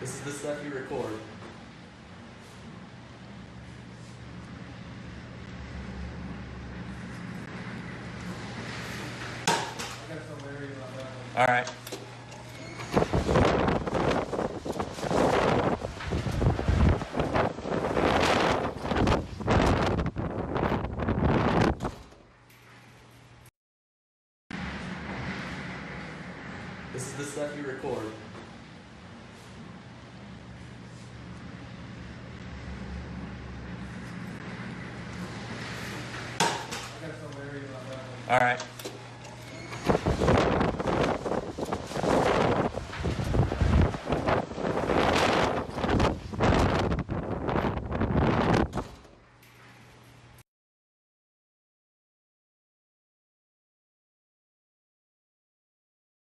This is the stuff you record. I gotta feel wary about that one. All right. This is the stuff you record. I gotta feel wary about that one. All right.